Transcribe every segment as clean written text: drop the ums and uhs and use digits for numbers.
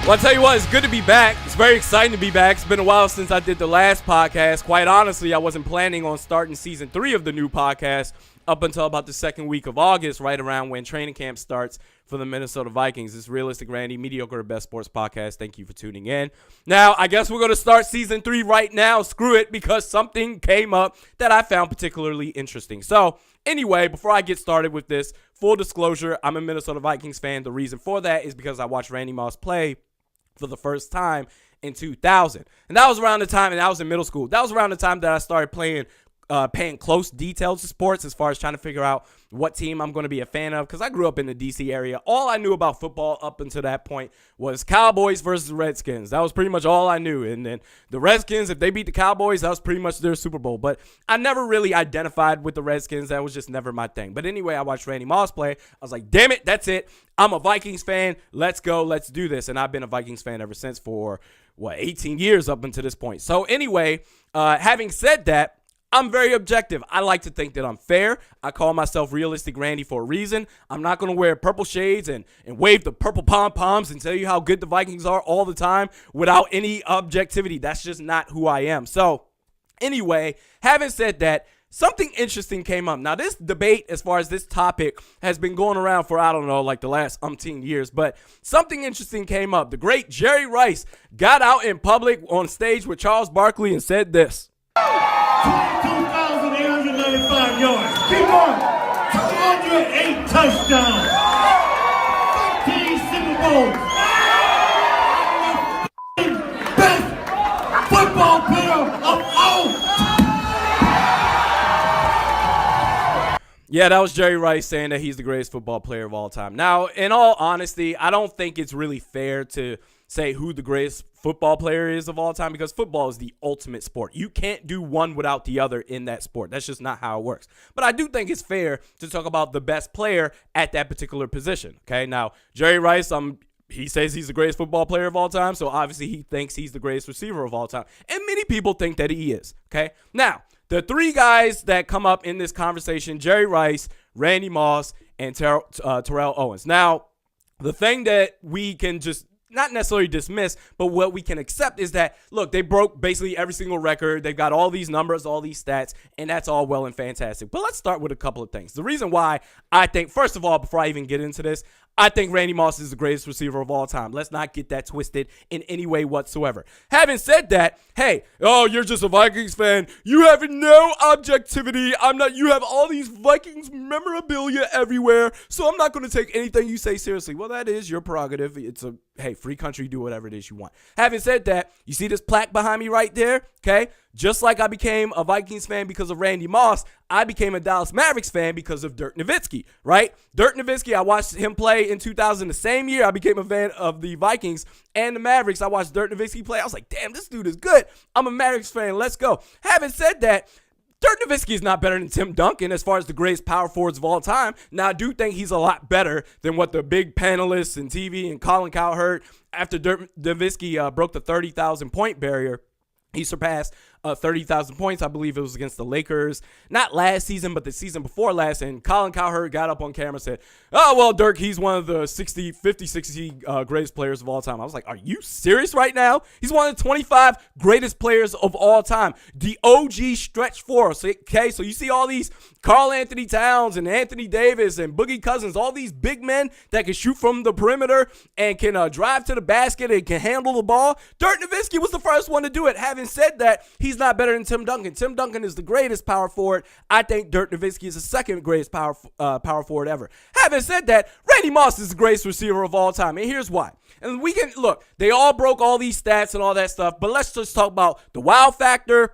Well, I'll tell you what, it's good to be back. It's very exciting to be back. It's been a while since I did the last podcast. Quite honestly, I wasn't planning on starting season 3 of the new podcast up until about the second week of August, right around when training camp starts for the Minnesota Vikings. It's Realistic Randy, Mediokr, Best Sports Podcast. Thank you for tuning in. Now, I guess we're going to start season 3 right now. Screw it, because something came up that I found particularly interesting. So, anyway, before I get started with this, full disclosure, I'm a Minnesota Vikings fan. The reason for that is because I watched Randy Moss play for the first time in 2000. And that was around the time, and I was in middle school. That was around the time that I started paying close details to sports as far as trying to figure out what team I'm going to be a fan of, because I grew up in the D.C. area. All I knew about football up until that point was Cowboys versus Redskins. That was pretty much all I knew. And then the Redskins, if they beat the Cowboys, that was pretty much their Super Bowl. But I never really identified with the Redskins. That was just never my thing. But anyway, I watched Randy Moss play. I was like, damn it, that's it. I'm a Vikings fan. Let's go. Let's do this. And I've been a Vikings fan ever since for, 18 years up until this point. So anyway, having said that, I'm very objective. I like to think that I'm fair. I call myself Realistic Randy for a reason. I'm not going to wear purple shades and wave the purple pom-poms and tell you how good the Vikings are all the time without any objectivity. That's just not who I am. So anyway, having said that, something interesting came up. Now, this debate, as far as this topic, has been going around for, I don't know, like the last umpteen years. But something interesting came up. The great Jerry Rice got out in public on stage with Charles Barkley and said this. 22,895 yards. Keep on. 208 touchdowns. 15 Super Bowls. I'm the best football player of all time. Yeah, that was Jerry Rice saying that he's the greatest football player of all time. Now, in all honesty, I don't think it's really fair to say who the greatest football player is of all time, because football is the ultimate sport. You can't do one without the other in that sport. That's just not how it works. But I do think it's fair to talk about the best player at that particular position. Okay, now Jerry Rice, he says he's the greatest football player of all time, so obviously he thinks he's the greatest receiver of all time. And many people think that he is. Okay, now the 3 guys that come up in this conversation: Jerry Rice, Randy Moss, and Terrell Owens. Now, the thing that we can just not necessarily dismiss, but what we can accept is that, look, they broke basically every single record. They've got all these numbers, all these stats, and that's all well and fantastic. But let's start with a couple of things. The reason why I think, first of all, before I even get into this, I think Randy Moss is the greatest receiver of all time. Let's not get that twisted in any way whatsoever. Having said that, hey, you're just a Vikings fan. You have no objectivity. You have all these Vikings memorabilia everywhere, so I'm not going to take anything you say seriously. Well, that is your prerogative. It's a, free country, do whatever it is you want. Having said that, you see this plaque behind me right there, okay? Just like I became a Vikings fan because of Randy Moss, I became a Dallas Mavericks fan because of Dirk Nowitzki, right? Dirk Nowitzki, I watched him play in 2000. The same year I became a fan of the Vikings and the Mavericks. I watched Dirk Nowitzki play. I was like, damn, this dude is good. I'm a Mavericks fan. Let's go. Having said that, Dirk Nowitzki is not better than Tim Duncan as far as the greatest power forwards of all time. Now, I do think he's a lot better than what the big panelists and TV and Colin Cowherd, after Dirk Nowitzki broke the 30,000 point barrier. He surpassed 30,000 points. I believe it was against the Lakers. Not last season, but the season before last. And Colin Cowherd got up on camera and said, oh, well, Dirk, he's one of the 60 greatest players of all time. I was like, are you serious right now? He's one of the 25 greatest players of all time. The OG stretch four. Okay, so you see all these Karl Anthony Towns and Anthony Davis and Boogie Cousins, all these big men that can shoot from the perimeter and can drive to the basket and can handle the ball. Dirk Nowitzki was the first one to do it. Having said that, he's not better than Tim Duncan. Tim Duncan is the greatest power forward. I think Dirk Nowitzki is the second greatest power forward ever. Having said that, Randy Moss is the greatest receiver of all time, and here's why. And we can look, they all broke all these stats and all that stuff, but let's just talk about the wow factor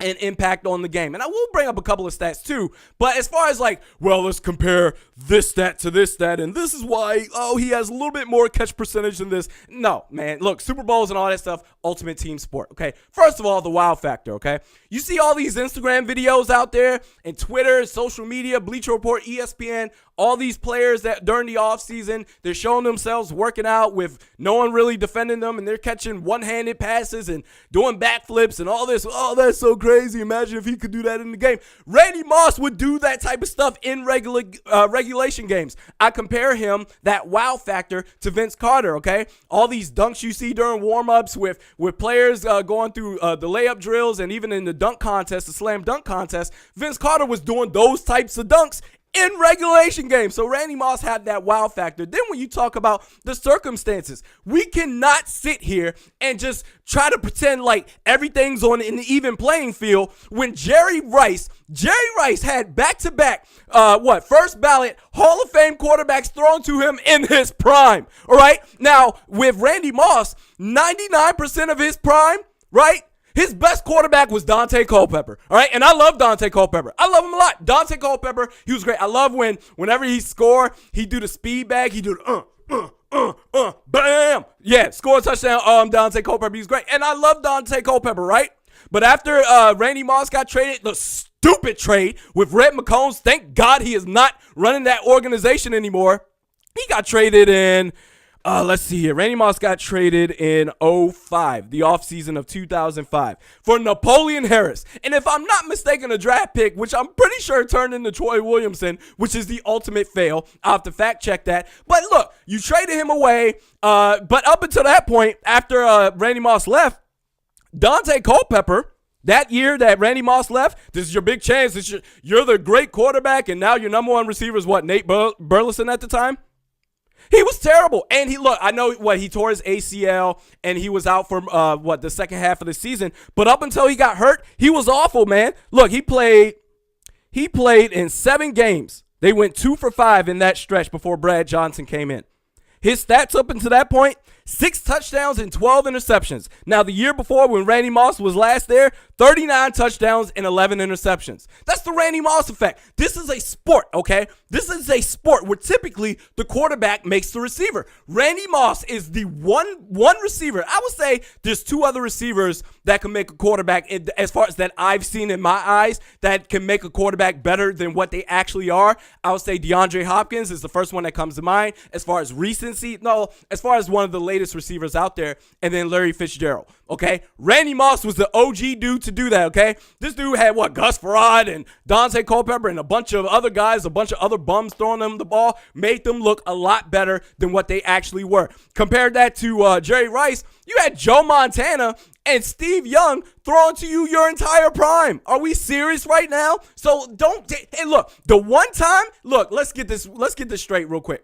and impact on the game. And I will bring up a couple of stats too, but as far as like, well, let's compare this stat to this stat, and this is why, he has a little bit more catch percentage than this. No, man, look, Super Bowls and all that stuff, ultimate team sport, okay? First of all, the wow factor, okay? You see all these Instagram videos out there and Twitter, social media, Bleacher Report, ESPN, all these players that during the offseason, they're showing themselves working out with no one really defending them, and they're catching one-handed passes and doing backflips and all this. Oh, that's so crazy. Imagine if he could do that in the game. Randy Moss would do that type of stuff in regulation games. I compare him, that wow factor, to Vince Carter, okay? All these dunks you see during warm-ups with players going through the layup drills, and even in the dunk contest, the slam dunk contest, Vince Carter was doing those types of dunks in regulation games. So Randy Moss had that wow factor. Then when you talk about the circumstances, we cannot sit here and just try to pretend like everything's on an even playing field when Jerry Rice had back-to-back, first ballot Hall of Fame quarterbacks thrown to him in his prime. All right. Now with Randy Moss, 99% of his prime, right? His best quarterback was Dante Culpepper, all right? And I love Dante Culpepper. I love him a lot. Dante Culpepper, he was great. I love whenever he scored, he'd do the speed bag. He'd do the bam. Yeah, score a touchdown. Dante Culpepper, he's great. And I love Dante Culpepper, right? But after Randy Moss got traded, the stupid trade with Red McCombs, thank God he is not running that organization anymore. He got traded in... let's see here. Randy Moss got traded in 2005, the offseason of 2005, for Napoleon Harris. And if I'm not mistaken, a draft pick, which I'm pretty sure turned into Troy Williamson, which is the ultimate fail. I'll have to fact check that. But look, you traded him away. But up until that point, after Randy Moss left, Dante Culpepper, that year that Randy Moss left, this is your big chance. You're the great quarterback, and now your number one receiver is what, Nate Burleson at the time? He was terrible. And I know he tore his ACL and he was out for the second half of the season. But up until he got hurt, he was awful, man. Look, he played in 7 games. They went 2 for 5 in that stretch before Brad Johnson came in. His stats up until that point, 6 touchdowns and 12 interceptions. Now, the year before when Randy Moss was last there, 39 touchdowns and 11 interceptions. That's the Randy Moss effect. This is a sport, okay? This is a sport where typically the quarterback makes the receiver. Randy Moss is the one receiver. I would say there's 2 other receivers that can make a quarterback, as far as that I've seen in my eyes, that can make a quarterback better than what they actually are. I would say DeAndre Hopkins is the first one that comes to mind. As far as recency, no, as far as one of the latest receivers out there, and then Larry Fitzgerald, okay? Randy Moss was the OG dude to do that, okay? This dude had, Gus Farad and Dante Culpepper and a bunch of other guys, a bunch of other bums throwing them the ball, made them look a lot better than what they actually were. Compared that to Jerry Rice, you had Joe Montana and Steve Young throwing to you your entire prime. Are we serious right now? So hey, look, the one time, let's get this straight real quick.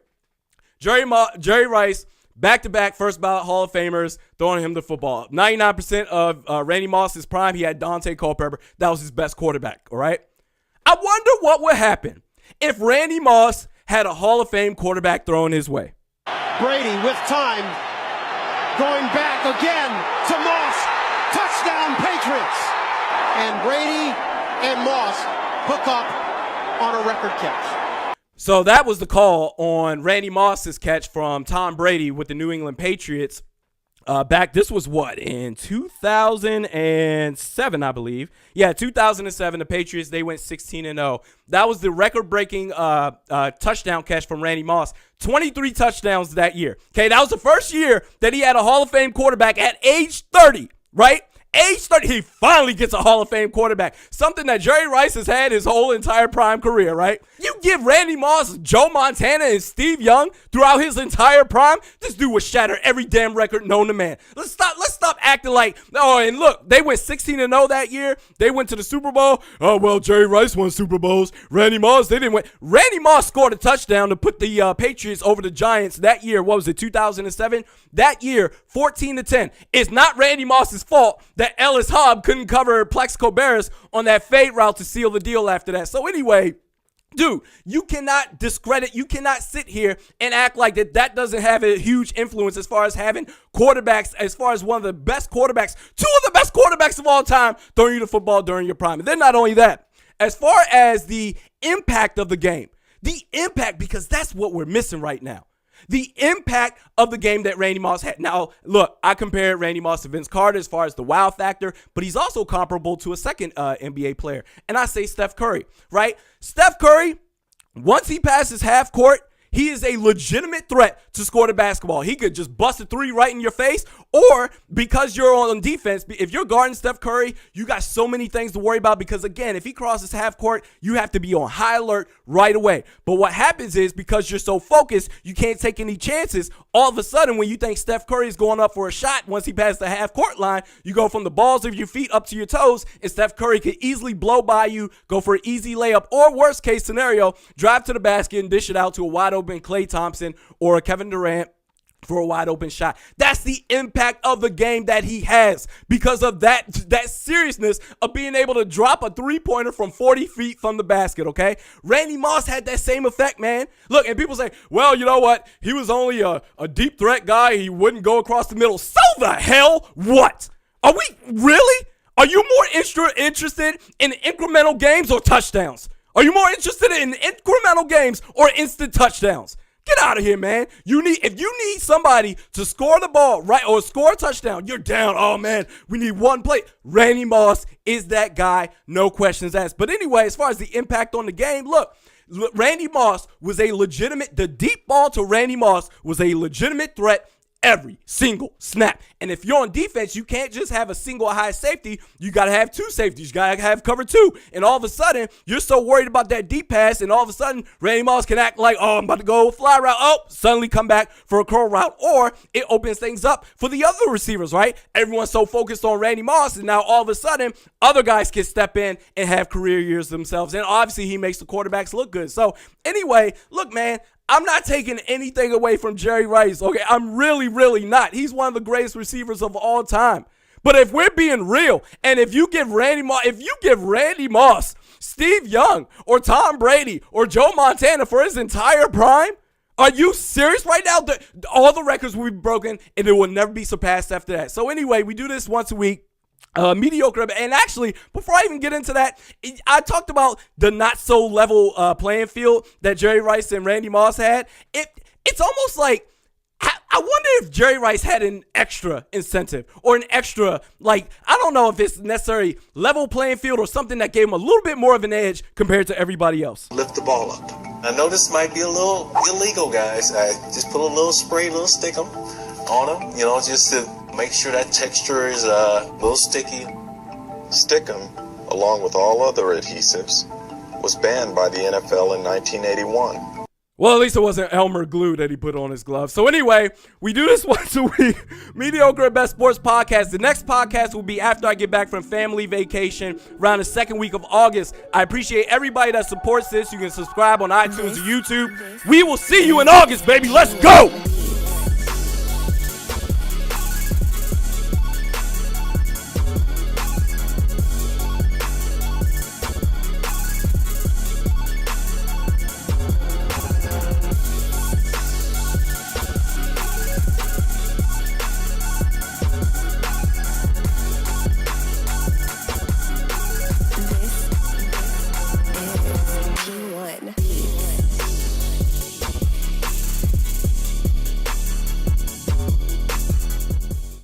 Jerry Rice, back-to-back first ballot Hall of Famers, throwing him the football. 99% of Randy Moss's prime, he had Dante Culpepper. That was his best quarterback, all right? I wonder what would happen if Randy Moss had a Hall of Fame quarterback thrown his way. Brady with time, going back again to Moss. Touchdown, Patriots! And Brady and Moss hook up on a record catch. So that was the call on Randy Moss's catch from Tom Brady with the New England Patriots. This was in 2007, I believe. Yeah, 2007, the Patriots, they went 16-0. That was the record-breaking touchdown catch from Randy Moss. 23 touchdowns that year. Okay, that was the first year that he had a Hall of Fame quarterback at age 30, right? Age 30, he finally gets a Hall of Fame quarterback. Something that Jerry Rice has had his whole entire prime career, right? You give Randy Moss, Joe Montana, and Steve Young throughout his entire prime, this dude would shatter every damn record known to man. Let's stop acting like, and look, they went 16-0 that year. They went to the Super Bowl. Oh, well, Jerry Rice won Super Bowls. Randy Moss, they didn't win. Randy Moss scored a touchdown to put the Patriots over the Giants that year. What was it, 2007? That year, 14-10. It's not Randy Moss's fault that Ellis Hobb couldn't cover Plexico Barris on that fade route to seal the deal after that. So anyway, dude, you cannot discredit, you cannot sit here and act like that doesn't have a huge influence as far as having quarterbacks, as far as one of the best quarterbacks, 2 of the best quarterbacks of all time throwing you the football during your prime. And then not only that, as far as the impact of the game, because that's what we're missing right now. The impact of the game that Randy Moss had. Now, look, I compared Randy Moss to Vince Carter as far as the wow factor, but he's also comparable to a second NBA player, and I say Steph Curry, right? Steph Curry once he passes half court, he is a legitimate threat to score the basketball. He could just bust a three right in your face, or because you're on defense, if you're guarding Steph Curry, you got so many things to worry about because, again, if he crosses half court, you have to be on high alert right away. But what happens is because you're so focused, you can't take any chances. All of a sudden, when you think Steph Curry is going up for a shot, once he passes the half court line, you go from the balls of your feet up to your toes, and Steph Curry could easily blow by you, go for an easy layup, or worst case scenario, drive to the basket and dish it out to a wide open Klay Thompson or a Kevin Durant for a wide open shot. That's the impact of the game that he has because of that seriousness of being able to drop a three-pointer from 40 feet from the basket, okay? Randy Moss had that same effect, man. Look, and people say, well, you know what? He was only a deep threat guy. He wouldn't go across the middle. So the hell what? Are we really? Are you more interested in incremental games or touchdowns? Are you more interested in incremental games or instant touchdowns? Get out of here, man. If you need somebody to score the ball, right, or score a touchdown, you're down. Oh, man, we need one play. Randy Moss is that guy, no questions asked. But anyway, as far as the impact on the game, look, Randy Moss was the deep ball to Randy Moss was a legitimate threat every single snap. And if you're on defense, you can't just have a single high safety. You got to have two safeties. You got to have cover two. And all of a sudden, you're so worried about that deep pass, and all of a sudden, Randy Moss can act like, oh, I'm about to go fly route. Oh, suddenly come back for a curl route. Or it opens things up for the other receivers, right? Everyone's so focused on Randy Moss, and now all of a sudden, other guys can step in and have career years themselves. And obviously, he makes the quarterbacks look good. So anyway, look, man, I'm not taking anything away from Jerry Rice, okay? I'm really, really not. He's one of the greatest receivers of all time. But if we're being real, and if you give Randy Moss, Steve Young, or Tom Brady, or Joe Montana for his entire prime, are you serious right now? All the records will be broken, and it will never be surpassed after that. So anyway, we do this once a week. Mediocre. And actually, before I even get into that, I talked about the not so level playing field that Jerry Rice and Randy Moss had. It's almost like, I wonder if Jerry Rice had an extra incentive or an extra, I don't know if it's necessarily level playing field or something that gave him a little bit more of an edge compared to everybody else. Lift the ball up. I know this might be a little illegal, guys. I just put a little spray, a little stick on them, just to make sure that texture is a little sticky. Stickum, along with all other adhesives, was banned by the NFL in 1981. Well, at least it wasn't Elmer glue that he put on his glove. So anyway, we do this once a week. Mediocre at Best Sports Podcast. The next podcast will be after I get back from family vacation around the second week of August. I appreciate everybody that supports this. You can subscribe on iTunes or YouTube. We will see you in August, baby. Let's go.